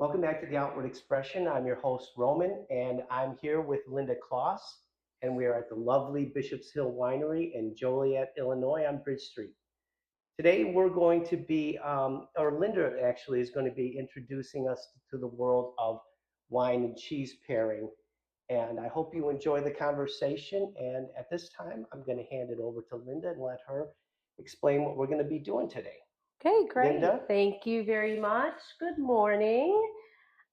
Welcome back to the Outward Expression. I'm your host, Roman, and I'm here with Linda Kloss, and we are at the lovely Bishop's Hill Winery in Joliet, Illinois on Bridge Street. Today, we're going to be, or Linda actually is going to be introducing us to the world of wine and cheese pairing. And I hope you enjoy the conversation. And at this time, I'm going to hand it over to Linda and let her explain what we're going to be doing today. Okay, great. Linda? Thank you very much. Good morning.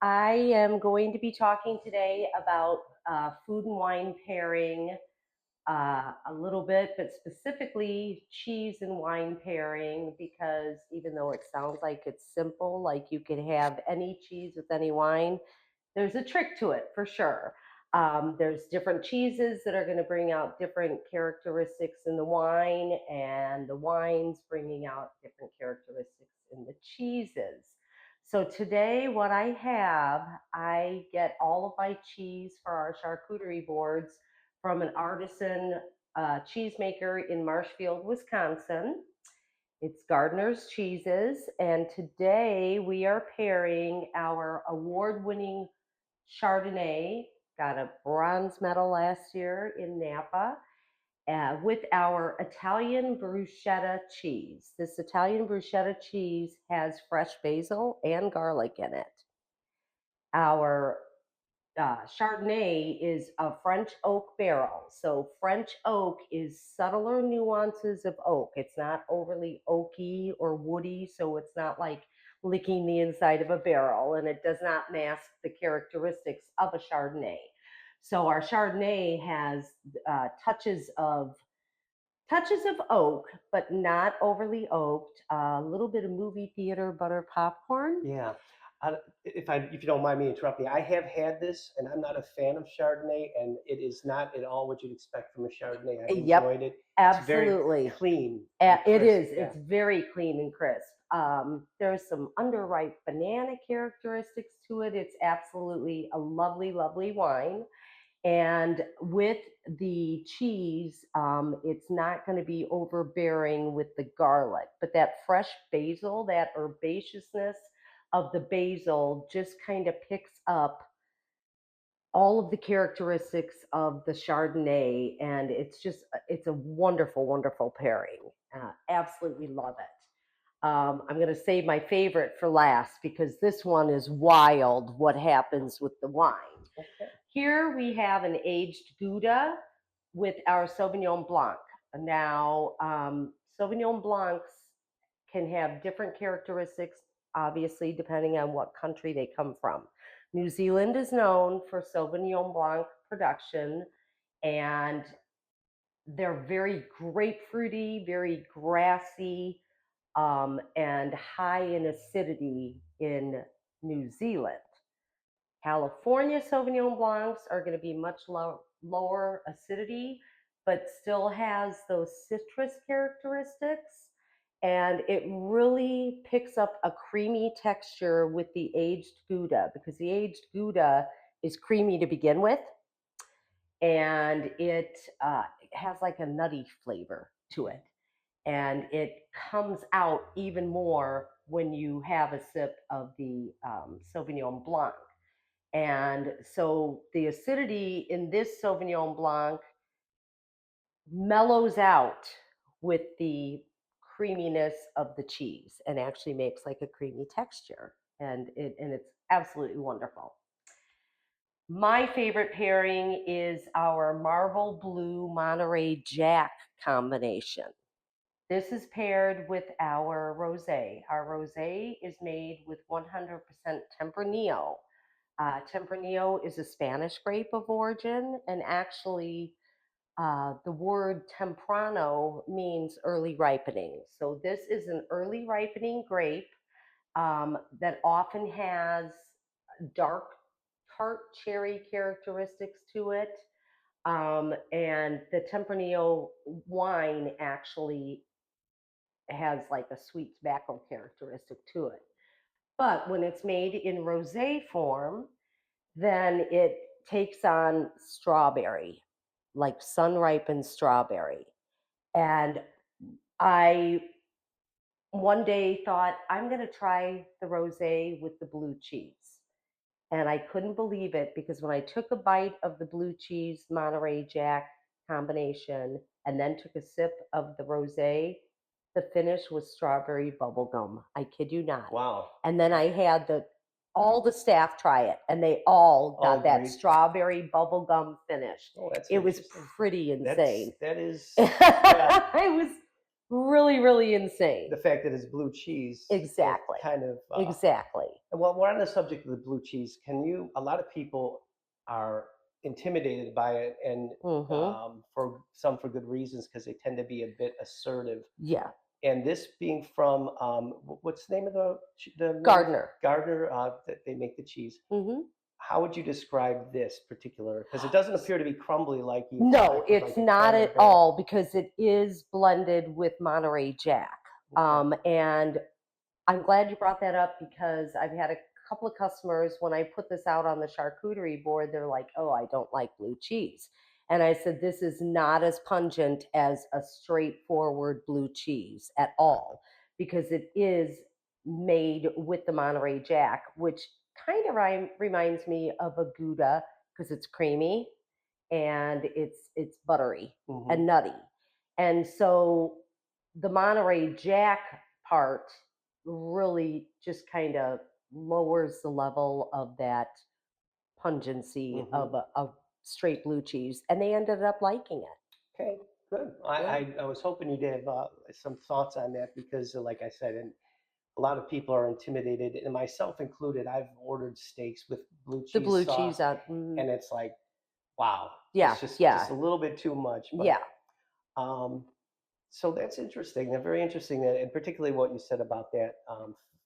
I am going to be talking today about food and wine pairing a little bit, but specifically cheese and wine pairing, because even though it sounds like it's simple, like you could have any cheese with any wine, there's a trick to it for sure. There's different cheeses that are going to bring out different characteristics in the wine, and the wine's bringing out different characteristics in the cheeses. So today, what I get all of my cheese for our charcuterie boards from an artisan cheesemaker in Marshfield, Wisconsin. It's Gardner's Cheeses, and today we are pairing our award-winning Chardonnay, got a bronze medal last year in Napa, with our Italian bruschetta cheese. This Italian bruschetta cheese has fresh basil and garlic in it. Our Chardonnay is a French oak barrel. So French oak is subtler nuances of oak. It's not overly oaky or woody, so it's not like licking the inside of a barrel, and it does not mask the characteristics of a Chardonnay. So our Chardonnay has touches of oak, but not overly oaked. A little bit of movie theater butter popcorn. Yeah. If you don't mind me interrupting, I have had this, and I'm not a fan of Chardonnay, and it is not at all what you'd expect from a Chardonnay. I've Yep, enjoyed it. It's very absolutely. clean and It crisp. is. Yeah. It's very clean and crisp. There's some underripe banana characteristics to it. It's absolutely a lovely, lovely wine. And with the cheese, it's not going to be overbearing with the garlic, but that fresh basil, that herbaceousness of the basil just kind of picks up all of the characteristics of the Chardonnay, and it's a wonderful, wonderful pairing. Absolutely love it. I'm going to save my favorite for last because this one is wild. What happens with the wine? Okay. Here we have an aged Gouda with our Sauvignon Blanc. Now, Sauvignon Blancs can have different characteristics, obviously, depending on what country they come from. New Zealand is known for Sauvignon Blanc production, and they're very grapefruity, very grassy, and high in acidity in New Zealand. California Sauvignon Blancs are going to be much lower acidity, but still has those citrus characteristics. And it really picks up a creamy texture with the aged Gouda, because the aged Gouda is creamy to begin with, and it has like a nutty flavor to it. And it comes out even more when you have a sip of the Sauvignon Blanc. And so the acidity in this Sauvignon Blanc mellows out with the creaminess of the cheese and actually makes like a creamy texture. And it's absolutely wonderful. My favorite pairing is our Marble Blue Monterey Jack combination. This is paired with our rosé. Our rosé is made with 100% Tempranillo. Tempranillo is a Spanish grape of origin, and actually, the word temprano means early ripening. So this is an early ripening grape that often has dark tart cherry characteristics to it. And the Tempranillo wine actually has like a sweet tobacco characteristic to it. But when it's made in rosé form, then it takes on strawberry, like sun ripened strawberry. And I one day thought, I'm going to try the rosé with the blue cheese. And I couldn't believe it because when I took a bite of the blue cheese Monterey Jack combination and then took a sip of the rosé, the finish was strawberry bubblegum. I kid you not. Wow. And then I had the all the staff try it and they all All got that agreed. strawberry bubblegum finish. Oh, that's It was interesting. pretty That's insane. that is yeah. It was really, really insane. The fact that it's blue cheese, it Exactly. kind of Exactly. well, we're on the subject of the blue cheese. Can you? A lot of people are intimidated by it, and Hmm. for good reasons because they tend to be a bit assertive. Yeah. And this being from what's the name of Gardner. Gardner that they make the cheese. Hmm. How would you describe this particular? Because it doesn't appear to be crumbly like you No, expect with it's like a not Camembert. at all because it is blended with Monterey Jack. Okay. And I'm glad you brought that up because I've had a couple of customers when I put this out on the charcuterie board, they're like, oh, I don't like blue cheese. And I said, this is not as pungent as a straightforward blue cheese at all because it is made with the Monterey Jack, which kind of reminds me of a Gouda because it's creamy and it's buttery Hmm. and nutty. And so the Monterey Jack part really just kind of lowers the level of that pungency Hmm. of a straight blue cheese, and they ended up liking it. Okay, good. Yeah. I was hoping you'd have some thoughts on that because, like I said, and a lot of people are intimidated, and myself included. I've ordered steaks with blue The cheese blue sauce, cheese on. Mm, and it's like, wow, yeah, it's just yeah, a little bit too much. But yeah. um, so that's interesting. They're very interesting, and particularly what you said about that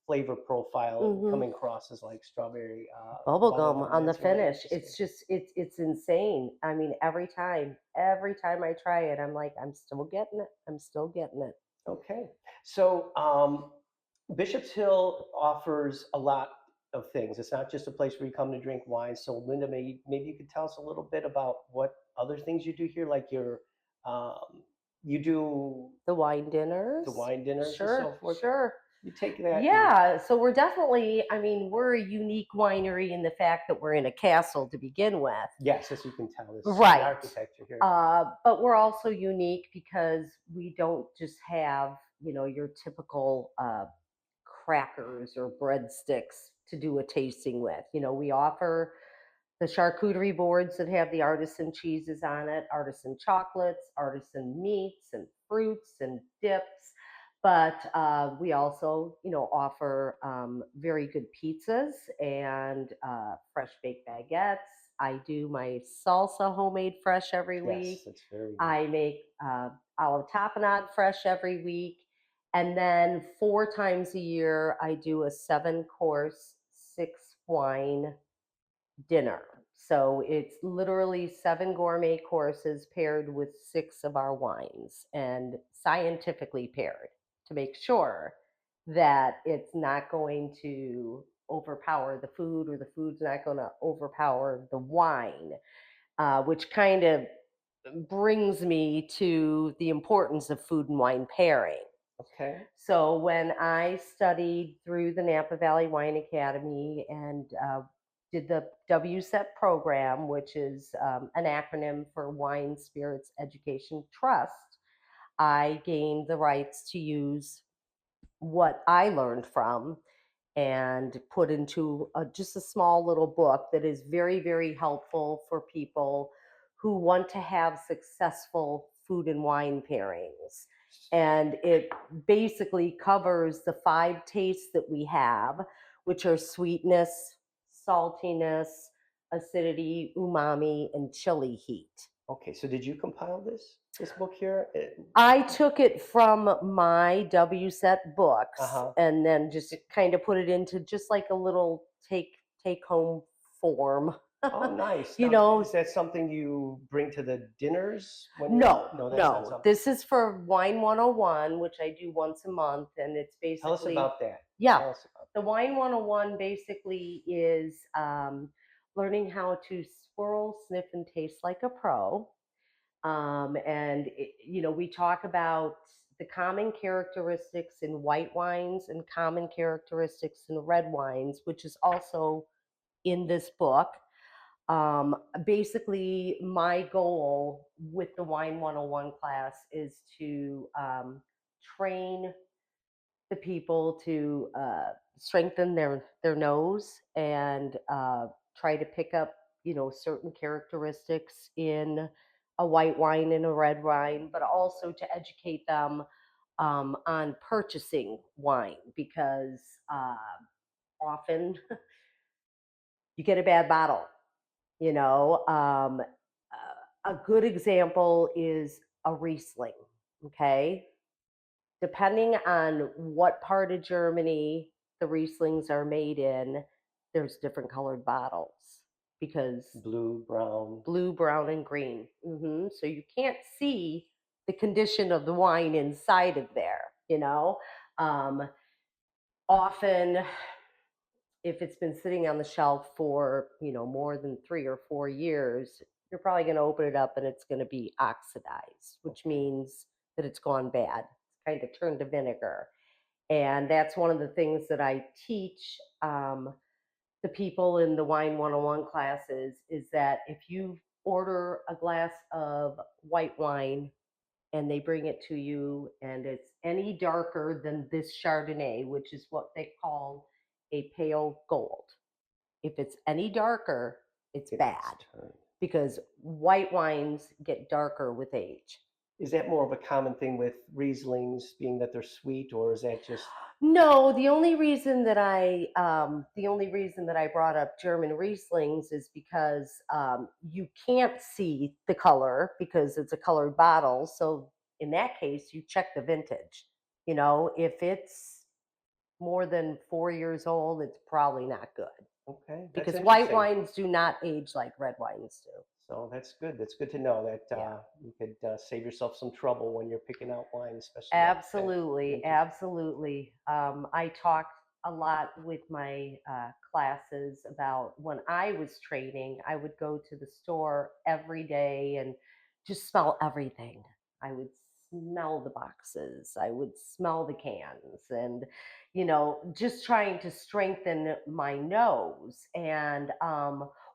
flavor profile Hmm. coming across as like strawberry Bubblegum bubblegum. on the That's really finish. interesting. It's just it's insane. I mean, every time I try it, I'm like, I'm still getting it. I'm still getting it. Okay. So Bishop's Hill offers a lot of things. It's not just a place where you come to drink wine. So Linda, maybe you could tell us a little bit about what other things you do here, like um, you do The wine the dinners. wine dinners and Sure, so forth. sure. You take that and Yeah, so we're definitely, I mean, we're a unique winery in the fact that we're in a castle to begin with. yes, as you can tell, this the Right. architecture here. But we're also unique because we don't just have, your typical crackers or breadsticks to do a tasting with. We offer the charcuterie boards that have the artisan cheeses on it, artisan chocolates, artisan meats and fruits and dips. But we also, offer very good pizzas and fresh baked baguettes. I do my salsa homemade fresh every Yes, week. it's very good. I make olive tapenade fresh every week. And then 4 times a year, I do a 7 course, 6 wine dinner. So it's literally 7 gourmet courses paired with 6 of our wines and scientifically paired to make sure that it's not going to overpower the food or the food's not going to overpower the wine, which kind of brings me to the importance of food and wine pairing. Okay. So when I studied through the Napa Valley Wine Academy and did the WSET program, which is an acronym for Wine Spirits Education Trust, I gained the rights to use what I learned from and put into just a small little book that is very, very helpful for people who want to have successful food and wine pairings. And it basically covers the 5 tastes that we have, which are sweetness, saltiness, acidity, umami, and chili heat. Okay. So did you compile this book here? I took it from my WSET Uh books huh. and then just kind of put it into just like a little take home form. Oh, nice. you Now, know, is that something you bring to the dinners when you're? no, No, that's not no. something. This is for Wine 101, which I do once a month and it's Tell us basically about that. yeah. Tell us about The Wine 101 basically is learning how to swirl, sniff and taste like a pro. And we talk about the common characteristics in white wines and common characteristics in red wines, which is also in this book. Basically, my goal with the Wine 101 class is to train the people to strengthen their nose and try to pick up certain characteristics in a white wine and a red wine, but also to educate them on purchasing wine because often you get a bad bottle. A good example is a Riesling. Okay, depending on what part of Germany the Rieslings are made in, there's different colored bottles because Blue, brown. blue, brown, and green. So you can't see the condition of the wine inside of there. Um, Often, if it's been sitting on the shelf for more than 3 or 4 years, you're probably going to open it up and it's going to be oxidized, which Okay. means that it's gone bad. It's kind of turned to vinegar. And that's one of the things that I teach the people in the Wine 101 classes is that if you order a glass of white wine and they bring it to you and it's any darker than this Chardonnay, which is what they call a pale gold. If it's any darker, it's It's bad turned. because white wines get darker with age. Is that more of a common thing with Rieslings, being that they're sweet, or is that just No, the only reason that I brought up German Rieslings is because you can't see the color because it's a colored bottle. So in that case, you check the vintage. If it's more than 4 years old, it's probably not good okay? That's because white interesting. wines do not age like red wines do. So that's good. That's good to know that Yeah. you could save yourself some trouble when you're picking out wine, especially that Absolutely, vintage. absolutely. I talk a lot with my classes about when I was training, I would go to the store every day and just smell everything. I would smell the boxes, I would smell the cans, and, just trying to strengthen my nose. And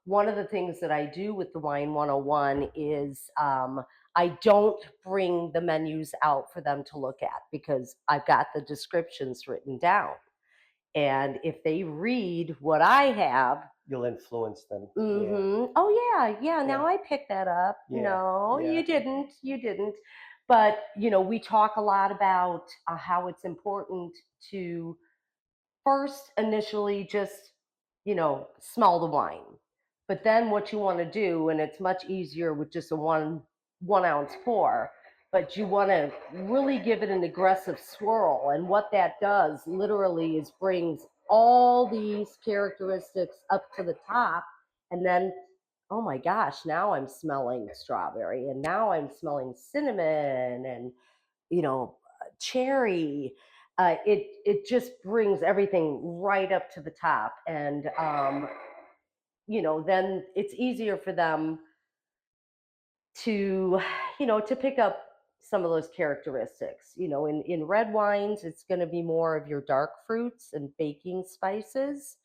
one of the things that I do with the Wine 101 is I don't bring the menus out for them to look at because I've got the descriptions written down. And if they read what I have, You'll influence them. Yeah, oh yeah, yeah, yeah, now I picked that up. yeah, No, yeah. you didn't. But, we talk a lot about how it's important to first initially just smell the wine, but then what you want to do, and it's much easier with just a one ounce pour, but you want to really give it an aggressive swirl. And what that does literally is brings all these characteristics up to the top. And then, oh my gosh, now I'm smelling strawberry, and now I'm smelling cinnamon, and cherry. It just brings everything right up to the top. And then it's easier for them to to pick up some of those characteristics. In red wines, it's going to be more of your dark fruits and baking spices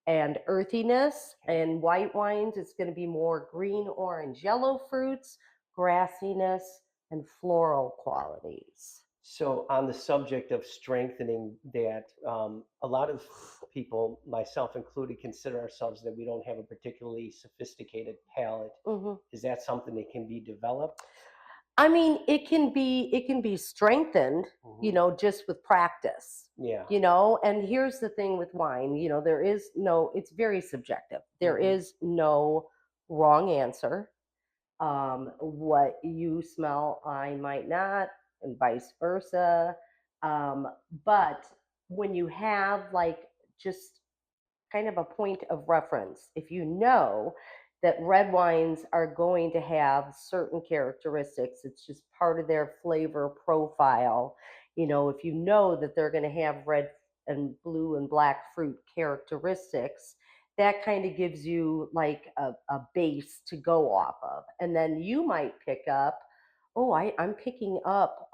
and earthiness. And white wines, it's going to be more green, orange, yellow fruits, grassiness, and floral qualities. So, on the subject of strengthening that, a lot of people, myself included, consider ourselves that we don't have a particularly sophisticated palate. Mhm. Is that something that can be developed? I mean, it can be strengthened, Hmm. just with practice. Yeah. And here's the thing with wine, there is no, it's very subjective. There Hmm. is no wrong answer. What you smell, I might not, and vice versa. Um, but when you have like just kind of a point of reference. If you know that red wines are going to have certain characteristics, it's just part of their flavor profile. If you know that they're going to have red and blue and black fruit characteristics, that kind of gives you like a base to go off of. And then you might pick up, oh, I'm picking up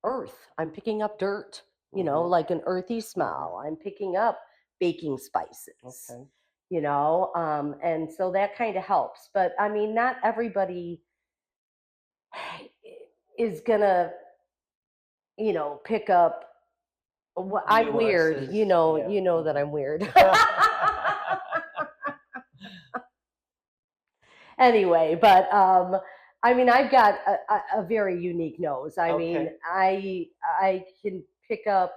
earth. I'm picking up dirt, Hmm. like an earthy Hmm. smell. I'm picking up baking spices, Okay. and so that kind of helps. But I mean, not everybody is gonna, pick up. I'm weird, Nuances. Yeah. that Mhm. I'm weird. Anyway, but I mean, I've got a very unique nose. I mean, Okay. I can pick up.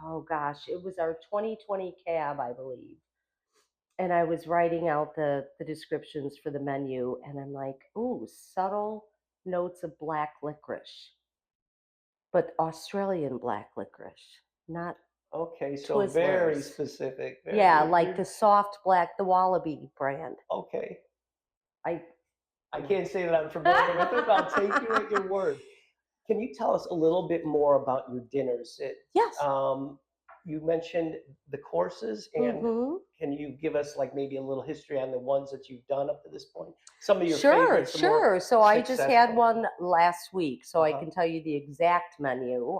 Oh gosh, it was our 2020 cab, I believe, and I was writing out the descriptions for the menu, and I'm like, ooh, subtle notes of black licorice, but Australian black licorice, not Okay. So very Twizzlers. specific. Very. Yeah, like You're the soft black, the Wallaby brand. okay. I. I can't say that I'm familiar with it, but I'll take you at your word. Can you tell us a little bit more about your dinners? Yes. You mentioned the courses, and Mm-hmm. can you give us like maybe a little history on the ones that you've done up to this point? Some of your Sure, favorites, the more sure. So I just had successful. one last week, so I Uh-huh. can tell you the exact menu.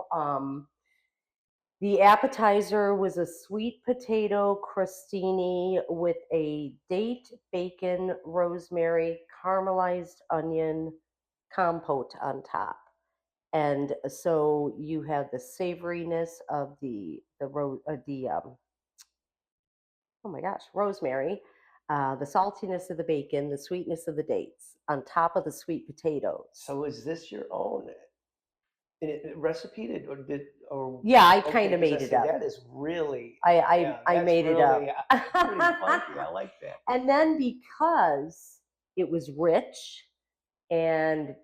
The appetizer was a sweet potato crostini with a date, bacon, rosemary, caramelized onion compote on top. And so you have the savoriness of the oh my gosh, rosemary, the saltiness of the bacon, the sweetness of the dates on top of the sweet potatoes. So is this your own recipe, or Yeah, I okay? kind of Because I made it say up. that is really, yeah, I that's made it up. really that's pretty funky. I like that. And then because it was rich and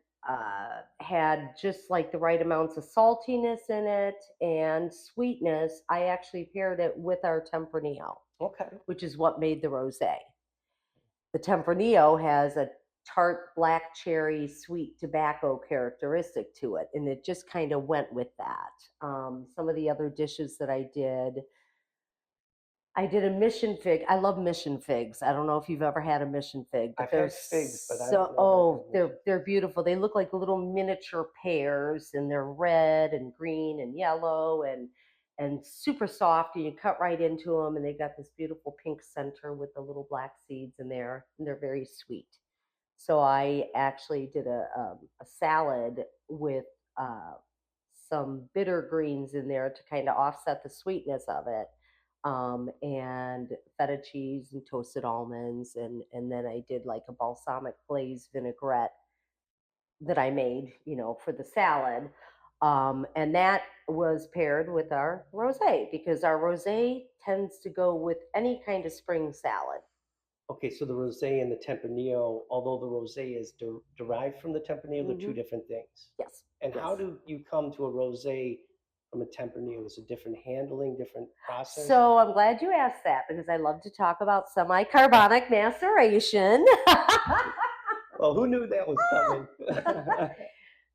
had just like the right amounts of saltiness in it and sweetness, I actually paired it with our Tempranillo, Okay. which is what made the rosé. The Tempranillo has a tart black cherry sweet tobacco characteristic to it, and it just kind of went with that. Some of the other dishes that I did a mission fig. I love mission figs. I don't know if you've ever had a mission fig, but I've had figs, but I've never had mission. they're beautiful. They look like little miniature pears, and they're red and green and yellow and super soft. And you cut right into them, and they've got this beautiful pink center with the little black seeds in there, and they're very sweet. So I actually did a salad with uh, some bitter greens in there to kind of offset the sweetness of it, and feta cheese and toasted almonds, and then I did like a balsamic glaze vinaigrette that I made, for the salad. And that was paired with our rosé because our rosé tends to go with any kind of spring salad. Okay, so the rosé and the Tempranillo, although the rosé is derived from the Tempranillo, they're two Hmm. different things. Yes, And yes. how do you come to a rosé from a Tempranillo? Is it different handling, different process? So I'm glad you asked that because I love to talk about semi-carbonic maceration. Well, who knew that was coming?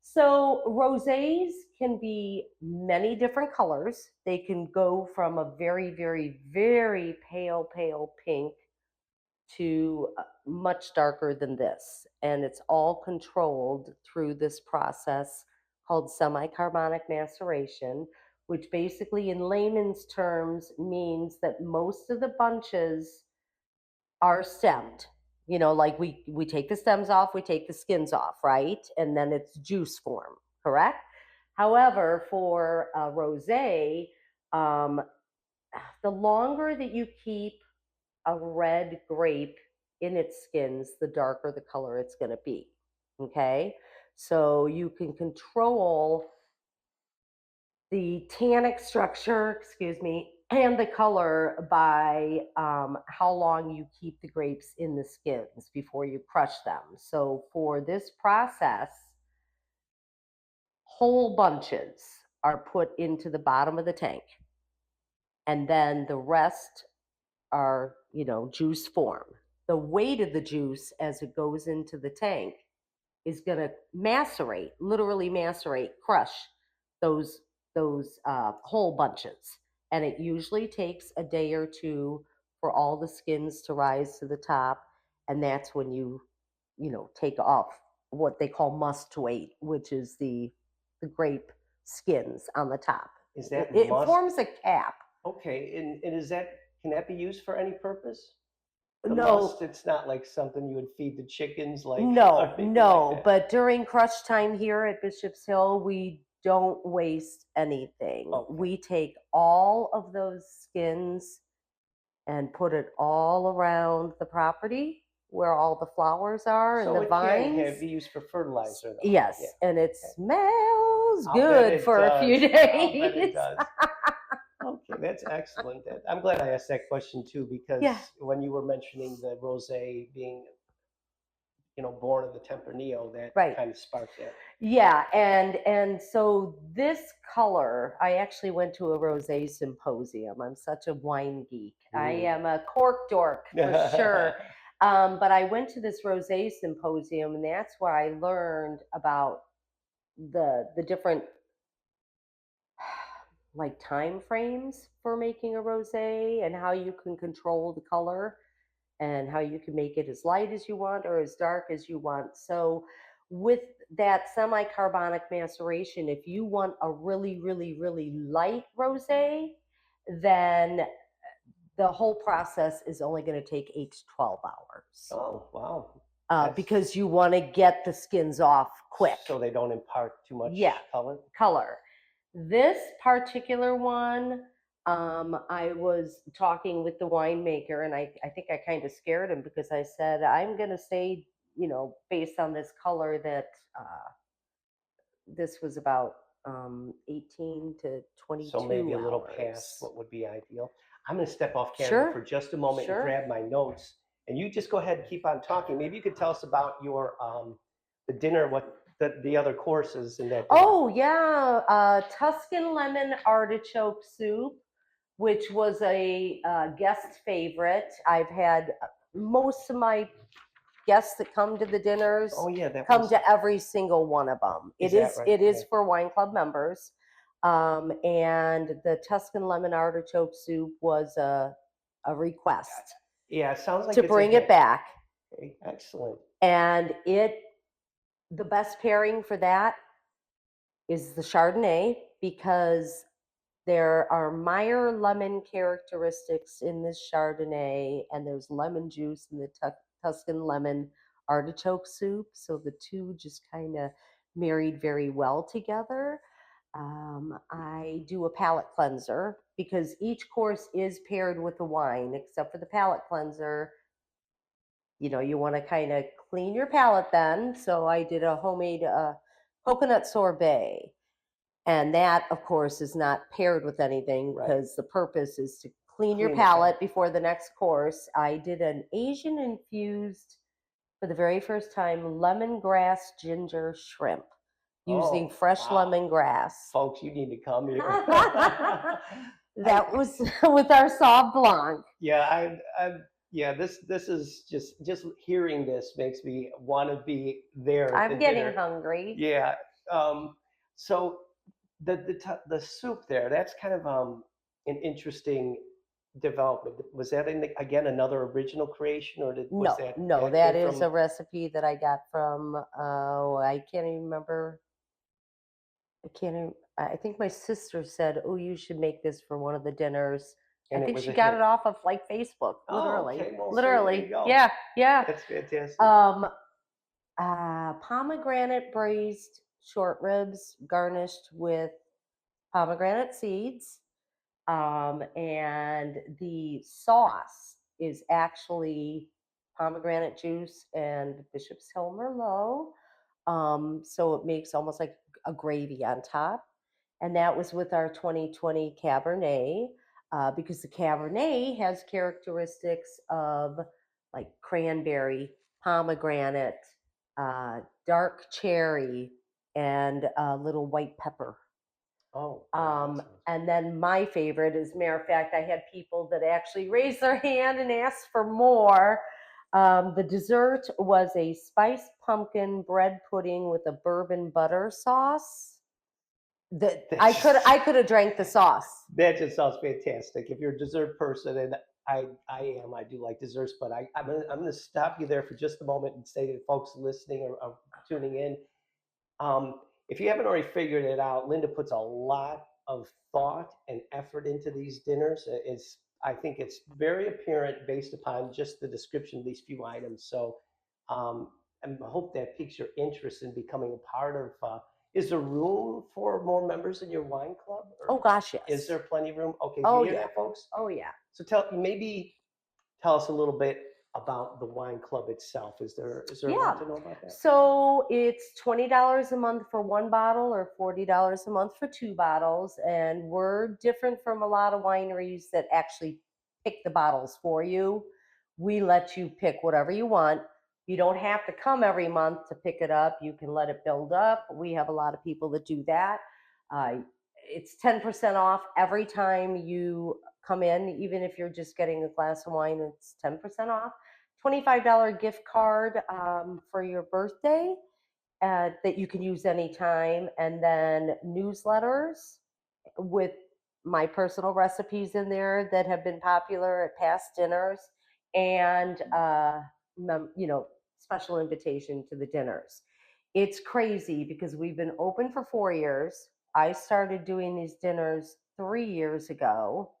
So rosés can be many different colors. They can go from a very, very, very pale, pale pink to much darker than this. And it's all controlled through this process called semi-carbonic maceration, which basically in layman's terms means that most of the bunches are stemmed. Like we take the stems off, we take the skins off, right? And then it's juice form, correct? However, for a rosé, um, the longer that you keep a red grape in its skins, the darker the color it's going to be. Okay, so you can control the tannic structure, excuse me, and the color by how long you keep the grapes in the skins before you crush them. So for this process, whole bunches are put into the bottom of the tank, and then the rest are, juice form. The weight of the juice as it goes into the tank is going to macerate, literally macerate, crush those whole bunches, and it usually takes a day or two for all the skins to rise to the top, and that's when you take off what they call must wait, which is the grape skins on the top. Is It, that it must? forms a cap. Okay, and is that can that be used for any purpose? The No, must, it's not like something you would feed the chickens, like, or no, anything like no. that. But during crush time here at Bishop's Hill, we don't waste anything. Okay. We take all of those skins and put it all around the property where all the flowers are and So the it can vines. be used for fertilizer, though. Yeah. Yes, and it Okay. smells I'll bet good it for a few does. I'll bet it days. does. Okay, that's excellent. I'm glad I asked that question too, Yeah, because when you were mentioning the rosé being, born of the Tempranillo, that right. kind of sparked that. Yeah, and so this color, I actually went to a rosé symposium. I'm such a wine geek. I Ooh. am a cork dork for sure. But I went to this rosé symposium, and that's where I learned about the different like time frames for making a rosé and how you can control the color and how you can make it as light as you want or as dark as you want. So with that semi-carbonic maceration, if you want a really, really, really light rosé, then the whole process is only going to take 8 to 12 hours Oh, wow. That's because you want to get the skins off quick. so they don't impart too much Yeah, color. color. This particular one, I was talking with the winemaker, and I think I kind of scared him because I said, I'm going to say, based on this color, that this was about 18 to So maybe 22 a little past hours. what would be ideal. I'm going to step off camera Sure, for just a moment and sure. grab my notes, and you just go ahead and keep on talking. Maybe you could tell us about your the dinner, what the other courses in that dinner. Oh, yeah. Tuscan lemon artichoke soup, which was a guest favorite. I've had most of my guests that come to the dinners Oh yeah, that come was. to every single one of them. Is It that is right? it Yeah. is for wine club members, and the Tuscan lemon artichoke soup was a request Yeah, it sounds like to it's a bring it hit. back, Okay, excellent. and the best pairing for that is the Chardonnay because there are Meyer lemon characteristics in this Chardonnay, and there's lemon juice in the Tuscan lemon artichoke soup. So the two just kind of married very well together. I do a palate cleanser because each course is paired with a wine, except for the palate cleanser. You want to kind of clean your palate then. So I did a homemade coconut sorbet, and that, of course, is not paired with anything Right. because the purpose is to clean your Clean the palate. palate before the next course. I did an Asian infused, for the very first time, lemongrass ginger shrimp using Oh, fresh wow. lemongrass. Folks, you need to come here. I, That was with our Sauv Blanc. yeah, yeah, this is just hearing this makes me want to be there at the I'm getting dinner. hungry. Yeah. Um, so the soup there, that's kind of an interesting development. Was that again another original creation, or was No, that no, that that came is from? a recipe that I got from, I can't even remember. I can't even, I think my sister said, "Oh, you should make this for one of the dinners." I And it think was she a got it hit. off of like Facebook, Oh, literally. okay. Well, so there you Literally. go. Yeah, yeah. That's fantastic. Um, Pomegranate braised short ribs garnished with pomegranate seeds. And the sauce is actually pomegranate juice and Bishop's Hill Merlot. So it makes almost like a gravy on top. And that was with our 2020 Cabernet, because the Cabernet has characteristics of like cranberry, pomegranate, dark cherry, and a little white pepper. Oh, wow, that sounds. And then my favorite, as a matter of fact, I had people that actually raised their hand and asked for more. The dessert was a spiced pumpkin bread pudding with a bourbon butter sauce. That I could That's I could have drank the sauce. that just sounds fantastic. If you're a dessert person, and I do like desserts, but I'm gonna stop you there for just a moment and say to folks listening or tuning in, if you haven't already figured it out, Linda puts a lot of thought and effort into these dinners. It's I think it's very apparent based upon just the description of these few items. So um, I hope that piques your interest in becoming a part of. Is there room for more members in your wine club, Oh or gosh, is yes. there plenty of room? Okay, do you Oh hear yeah. that, folks? Oh yeah. So maybe tell us a little bit about the wine club itself. Is there a Yeah. lot to know about that? So it's $20 a month for one bottle or $40 a month for two bottles. And we're different from a lot of wineries that actually pick the bottles for you. We let you pick whatever you want. You don't have to come every month to pick it up. You can let it build up. We have a lot of people that do that. Uh, it's 10% off every time you come in, even if you're just getting a glass of wine, it's 10% off. $25 gift card for your birthday that you can use anytime, and then newsletters with my personal recipes in there that have been popular at past dinners, and special invitation to the dinners. It's crazy because we've been open for 4 years. I started doing these dinners 3 years ago,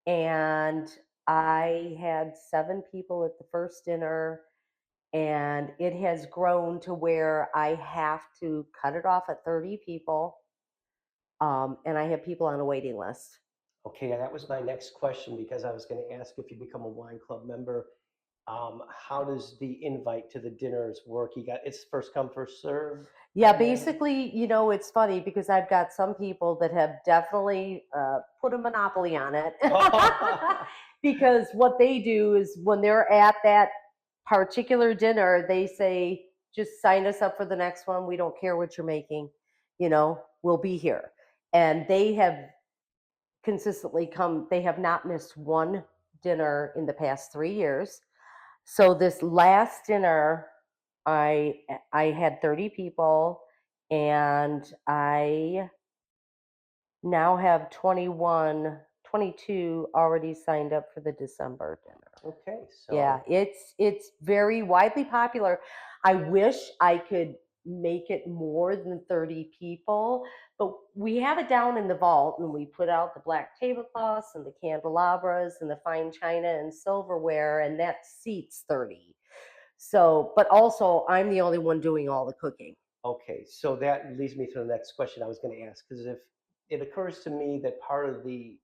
and I had 7 people at the first dinner, and it has grown to where I have to cut it off at 30 people, and I have people on a waiting list. Okay, that was my next question because I was going to ask if you become a wine club member, how does the invite to the dinners work? You got it's first come first serve, I Yeah, imagine. basically, it's funny because I've got some people that have definitely put a monopoly on it. Because what they do is when they're at that particular dinner, they say, just sign us up for the next one. We don't care what you're making, we'll be here. And they have consistently come, they have not missed one dinner in the past 3 years. So this last dinner, I I had 30 people, and I now have 22 already signed up for the December dinner. Okay, Yeah, so it's very widely popular. I wish I could make it more than 30 people, but we have it down in the vault, and we put out the black tablecloths and the candelabras and the fine china and silverware, and that seats 30. So, but also I'm the only one doing all the cooking. okay, so that leads me to the next question I was going to ask because if it occurs to me that part of the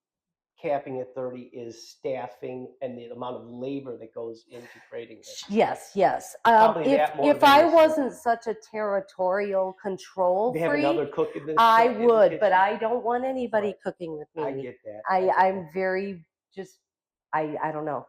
capping at 30 is staffing and the amount of labor that goes into creating this. Yes, yes. Probably If that if I motivated some wasn't people. such a territorial control They have freak, another cook I in the would, but kitchen. I don't want anybody Right. cooking with I me. get that. I I get I'm that. very just I don't know.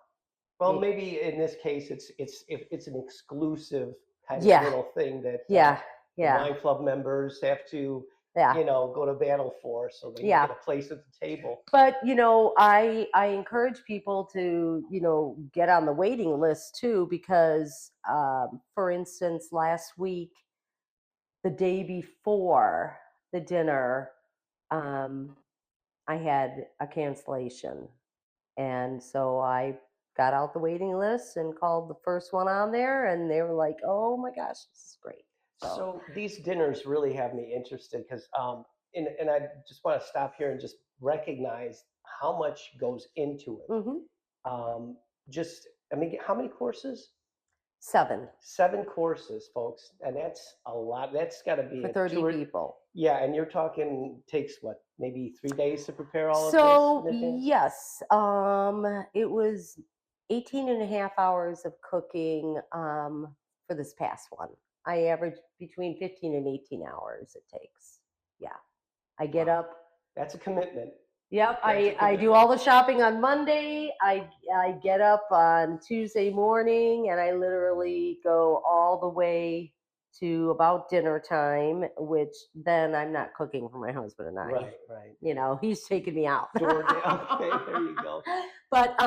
Well, Maybe. maybe in this case, it's an exclusive kind of Yeah, little thing that yeah, the yeah, wine club members have to, yeah, go to battle for, so they can yeah. get a place at the table. But I encourage people to get on the waiting list too, because for instance, last week, the day before the dinner, um, I had a cancellation. And so I got out the waiting list and called the first one on there, and they were like, "Oh my gosh, this is great." So, So these dinners really have me interested because, and I just want to stop here and just recognize how much goes into it. mhm, Um, just, I mean, how many courses? 7 7 courses, folks, and that's a lot. That's got to be for a 30 tour. people. Yeah, and you're talking takes what, maybe 3 days to prepare all of this So, in advance? yes, it was 18 and a half hours of cooking for this past one. I average between 15 and 18 hours it takes. Yeah. I get Wow, up. that's a commitment. Yep, That's a I do commitment. all the shopping on Monday. I get up on Tuesday morning, and I literally go all the way to about dinner time, which then I'm not cooking for my husband and I. Right, right. He's taking me out. Okay, there you go. But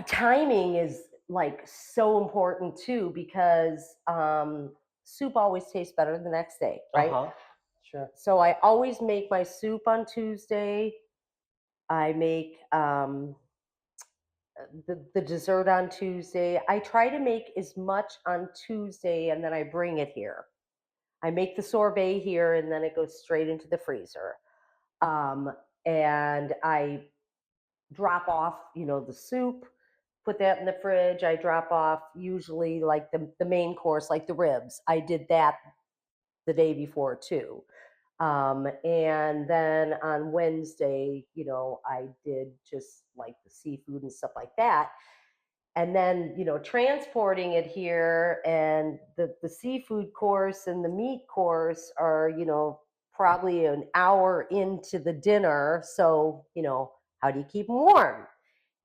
timing is like so important too, because soup always tastes better the next day, right? Uh-huh. Sure. So I always make my soup on Tuesday. I make the dessert on Tuesday. I try to make as much on Tuesday, and then I bring it here. I make the sorbet here, and then it goes straight into the freezer. Um, and I drop off, the soup, put that in the fridge. I drop off usually like the main course, like the ribs. I did that the day before too. And then on Wednesday, I did just like the seafood and stuff like that. And then, transporting it here, and the seafood course and the meat course are, probably an hour into the dinner. So, how do you keep them warm?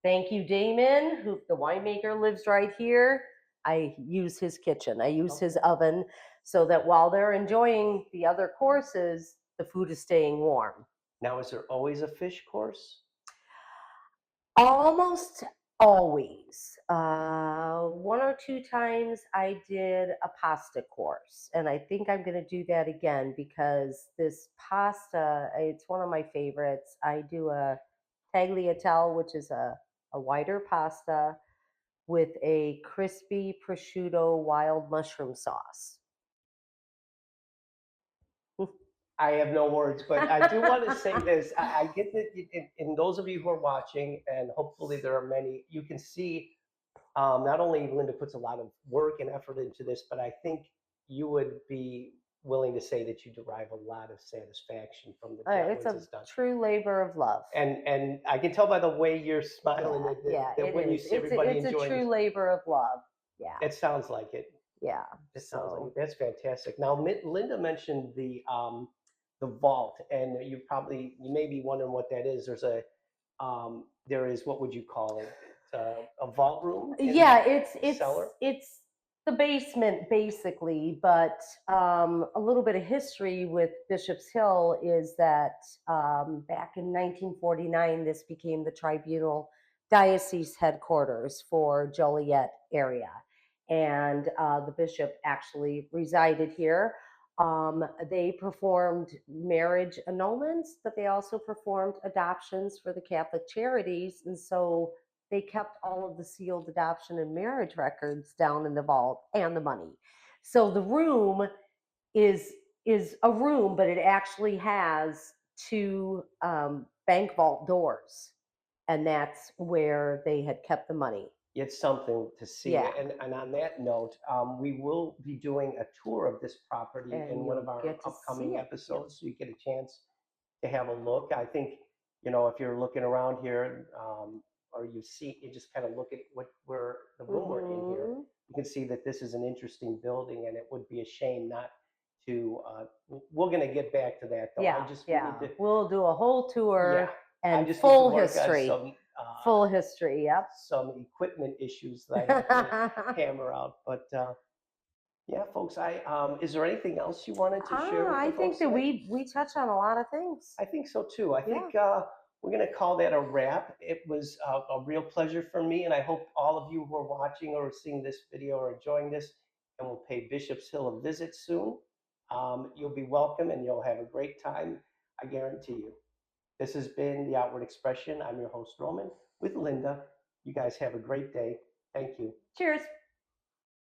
Thank you, Damon, who the winemaker lives right here. I use his kitchen. I use his Okay. oven so that while they're enjoying the other courses, the food is staying warm. Now, is there always a fish course? Almost always. One or two times I did a pasta course, and I think I'm going to do that again because this pasta, it's one of my favorites. I do a tagliatelle, which is a whiter pasta with a crispy prosciutto wild mushroom sauce. I have no words, but I do want to say this. I get that, in those of you who are watching, and hopefully there are many, you can see not only Linda puts a lot of work and effort into this, but I think you would be willing to say that you derive a lot of satisfaction from the job It's once a it's done. true labor of love. And I can tell by the way you're smiling Yeah, that, yeah, that it when you is. see It's everybody a enjoying this, true labor of love. Yeah, it sounds like it. yeah. It sounds like So it. That's fantastic. Now, Linda mentioned the vault, and you may be wondering what that is. There is, what would you call it? It's a vault room in yeah, the cellar. it's the basement basically, but a little bit of history with Bishop's Hill is that back in 1949, this became the tribunal diocese headquarters for Joliet area, and the bishop actually resided here. They performed marriage annulments, but they also performed adoptions for the Catholic Charities, and so they kept all of the sealed adoption and marriage records down in the vault and the money. So the room is is a room, but it actually has two bank vault doors, and that's where they had kept the money. It's something to see. Yeah, And on that note, we will be doing a tour of this property in and one of you'll our get to see upcoming it. Yep. episodes, so you get a chance to have a look. I think, if you're looking around here, or you just kind of look at the room we're in here, Mm-hmm. you can see that this is an interesting building, and it would be a shame not to. We're going to get back to that, though. Yeah, We need yeah. to. We'll do a whole Yeah, tour I and just need to full work on history. Full history. Yep. some equipment issues that I have to hammer out. But yeah, folks, is there anything else you wanted to share with the I folks think that today? we touched on a lot of things. I think so too. I Yeah. think we're going to call that a wrap. It was a real pleasure for me, and I hope all of you who are watching or seeing this video are enjoying this, and will pay Bishop's Hill a visit soon. You'll be welcome, and you'll have a great time. I guarantee you. This has been The Outward Expression. I'm your host, Roman, with Linda. You guys have a great day. Thank you. Cheers.